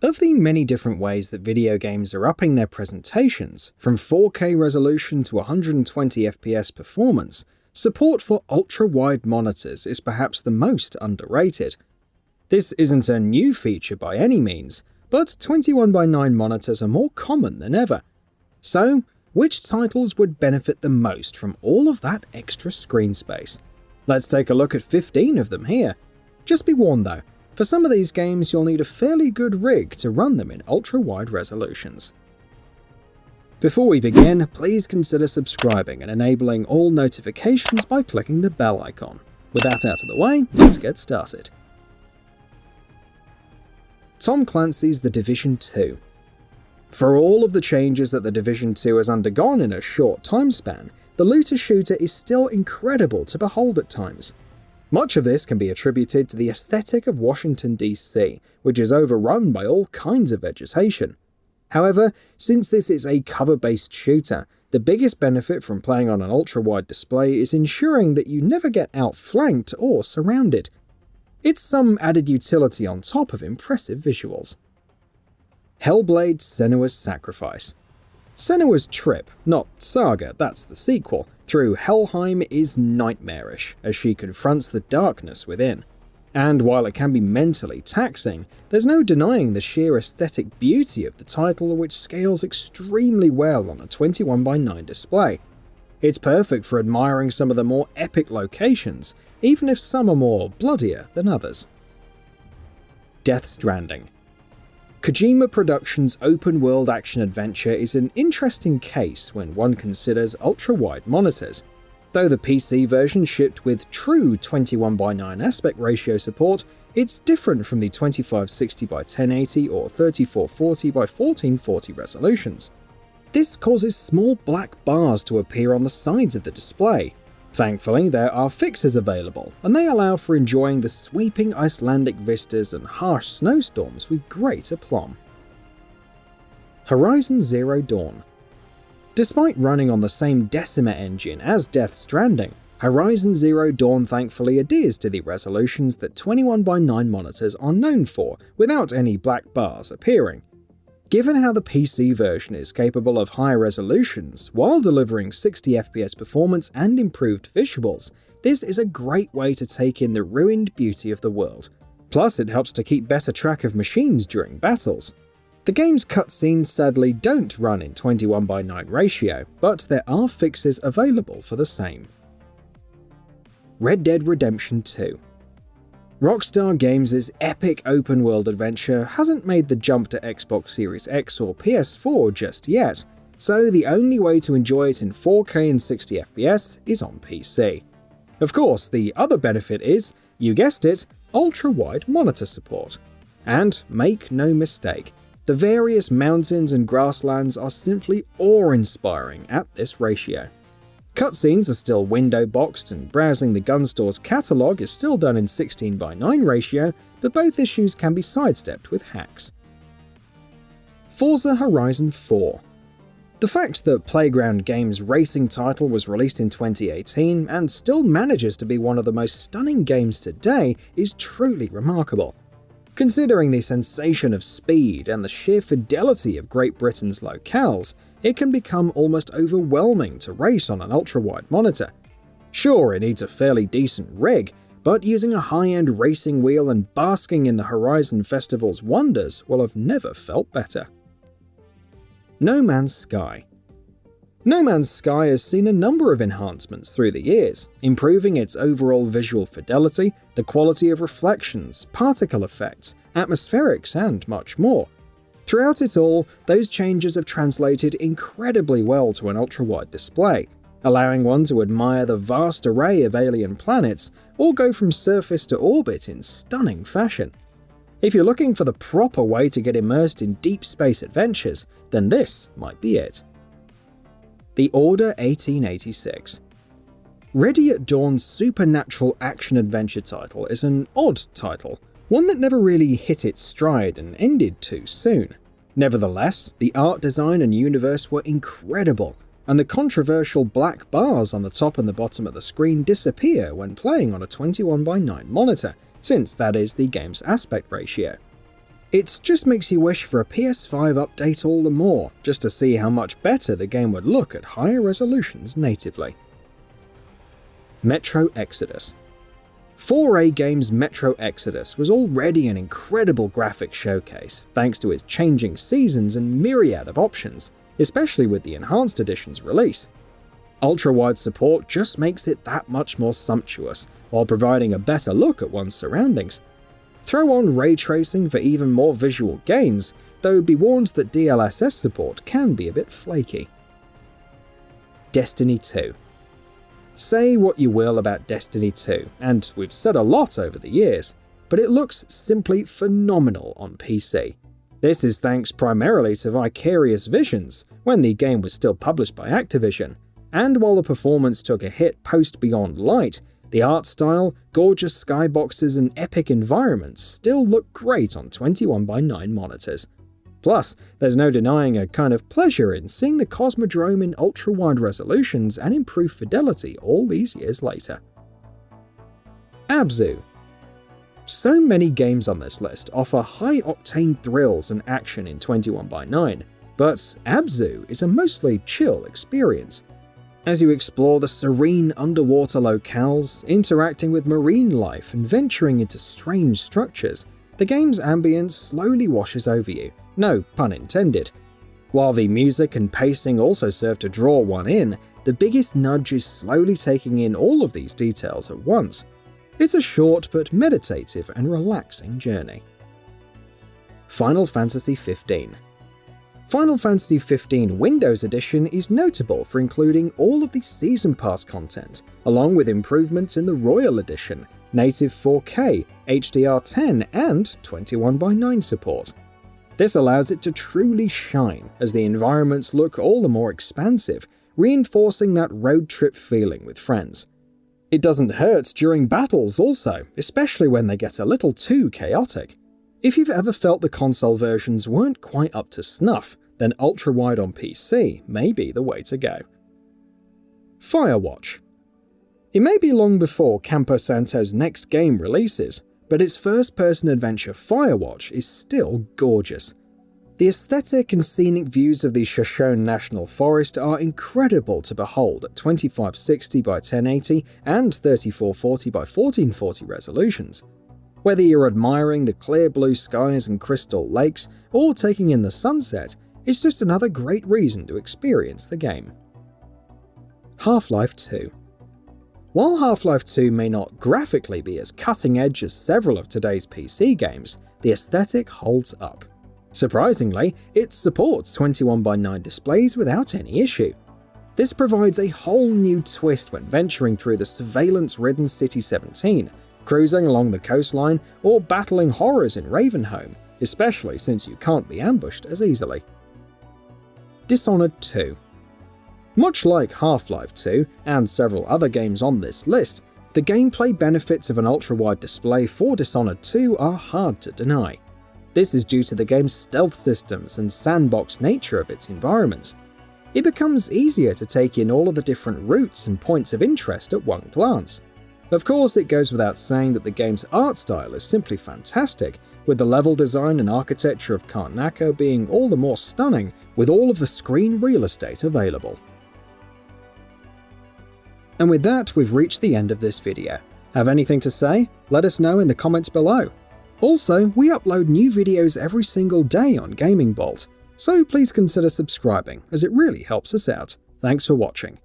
Of the many different ways that video games are upping their presentations, from 4K resolution to 120 FPS performance, support for ultra-wide monitors is perhaps the most underrated. This isn't a new feature by any means, but 21:9 monitors are more common than ever. So, which titles would benefit the most from all of that extra screen space? Let's take a look at 15 of them here. Just be warned though, for some of these games you'll need a fairly good rig to run them in ultra-wide resolutions. Before we begin, please consider subscribing and enabling all notifications by clicking the bell icon. With that out of the way, let's get started. Tom Clancy's The Division 2. For all of the changes that The Division 2 has undergone in a short time span, the looter shooter is still incredible to behold at times. Much of this can be attributed to the aesthetic of Washington, DC, which is overrun by all kinds of vegetation. However, since this is a cover-based shooter, the biggest benefit from playing on an ultra-wide display is ensuring that you never get outflanked or surrounded. It's some added utility on top of impressive visuals. Hellblade: Senua's Sacrifice. Senua's trip, not saga, that's the sequel, through Helheim is nightmarish as she confronts the darkness within. And while it can be mentally taxing, there's no denying the sheer aesthetic beauty of the title, which scales extremely well on a 21:9 display. It's perfect for admiring some of the more epic locations, even if some are more bloodier than others. Death Stranding. Kojima Productions' open-world action-adventure is an interesting case when one considers ultra-wide monitors. Though the PC version shipped with true 21:9 aspect ratio support, it's different from the 2560x1080 or 3440x1440 resolutions. This causes small black bars to appear on the sides of the display. Thankfully, there are fixes available, and they allow for enjoying the sweeping Icelandic vistas and harsh snowstorms with great aplomb. Horizon Zero Dawn. Despite running on the same Decima engine as Death Stranding, Horizon Zero Dawn thankfully adheres to the resolutions that 21:9 monitors are known for, without any black bars appearing. Given how the PC version is capable of higher resolutions while delivering 60 FPS performance and improved visuals, this is a great way to take in the ruined beauty of the world. Plus, it helps to keep better track of machines during battles. The game's cutscenes sadly don't run in 21:9 ratio, but there are fixes available for the same. Red Dead Redemption 2. Rockstar Games' epic open-world adventure hasn't made the jump to Xbox Series X or PS4 just yet, so the only way to enjoy it in 4K and 60 FPS is on PC. Of course, the other benefit is, you guessed it, ultra-wide monitor support. And make no mistake, the various mountains and grasslands are simply awe-inspiring at this ratio. Cutscenes are still window-boxed, and browsing the gun store's catalogue is still done in 16:9 ratio, but both issues can be sidestepped with hacks. Forza Horizon 4. The fact that Playground Games' racing title was released in 2018 and still manages to be one of the most stunning games today is truly remarkable. Considering the sensation of speed and the sheer fidelity of Great Britain's locales, it can become almost overwhelming to race on an ultra-wide monitor. Sure, it needs a fairly decent rig, but using a high-end racing wheel and basking in the Horizon Festival's wonders will have never felt better. No Man's Sky. No Man's Sky has seen a number of enhancements through the years, improving its overall visual fidelity, the quality of reflections, particle effects, atmospherics, and much more. Throughout it all, those changes have translated incredibly well to an ultra-wide display, allowing one to admire the vast array of alien planets or go from surface to orbit in stunning fashion. If you're looking for the proper way to get immersed in deep space adventures, then this might be it. The Order 1886. Ready at Dawn's supernatural action-adventure title is an odd title, one that never really hit its stride and ended too soon. Nevertheless, the art design and universe were incredible, and the controversial black bars on the top and the bottom of the screen disappear when playing on a 21:9 monitor, since that is the game's aspect ratio. It just makes you wish for a PS5 update all the more, just to see how much better the game would look at higher resolutions natively. Metro Exodus. 4A Games' Metro Exodus was already an incredible graphic showcase, thanks to its changing seasons and myriad of options, especially with the Enhanced Edition's release. Ultrawide support just makes it that much more sumptuous, while providing a better look at one's surroundings. Throw on ray tracing for even more visual gains, though be warned that DLSS support can be a bit flaky. Destiny 2. Say what you will about Destiny 2, and we've said a lot over the years, but it looks simply phenomenal on PC. This is thanks primarily to Vicarious Visions, when the game was still published by Activision, and while the performance took a hit post Beyond Light, the art style, gorgeous skyboxes and epic environments still look great on 21:9 monitors. Plus, there's no denying a kind of pleasure in seeing the Cosmodrome in ultra-wide resolutions and improved fidelity all these years later. Abzu. So many games on this list offer high-octane thrills and action in 21:9, but Abzu is a mostly chill experience. As you explore the serene underwater locales, interacting with marine life and venturing into strange structures, the game's ambience slowly washes over you, no pun intended. While the music and pacing also serve to draw one in, the biggest nudge is slowly taking in all of these details at once. It's a short but meditative and relaxing journey. Final Fantasy XV. Final Fantasy XV Windows Edition is notable for including all of the Season Pass content, along with improvements in the Royal Edition, native 4K, HDR10, and 21:9 support. This allows it to truly shine, as the environments look all the more expansive, reinforcing that road trip feeling with friends. It doesn't hurt during battles also, especially when they get a little too chaotic. If you've ever felt the console versions weren't quite up to snuff, then ultra-wide on PC may be the way to go. Firewatch. It may be long before Campo Santo's next game releases, but its first-person adventure Firewatch is still gorgeous. The aesthetic and scenic views of the Shoshone National Forest are incredible to behold at 2560 by 1080 and 3440 by 1440 resolutions. Whether you're admiring the clear blue skies and crystal lakes, or taking in the sunset, it's just another great reason to experience the game. Half-Life 2. While Half-Life 2 may not graphically be as cutting-edge as several of today's PC games, the aesthetic holds up. Surprisingly, it supports 21:9 displays without any issue. This provides a whole new twist when venturing through the surveillance-ridden City 17, cruising along the coastline, or battling horrors in Ravenholm, especially since you can't be ambushed as easily. Dishonored II. Much like Half-Life 2 and several other games on this list, the gameplay benefits of an ultra-wide display for Dishonored 2 are hard to deny. This is due to the game's stealth systems and sandbox nature of its environments. It becomes easier to take in all of the different routes and points of interest at one glance. Of course, it goes without saying that the game's art style is simply fantastic, with the level design and architecture of Karnaca being all the more stunning with all of the screen real estate available. And with that, we've reached the end of this video. Have anything to say? Let us know in the comments below. Also, we upload new videos every single day on GamingBolt, so please consider subscribing, as it really helps us out. Thanks for watching.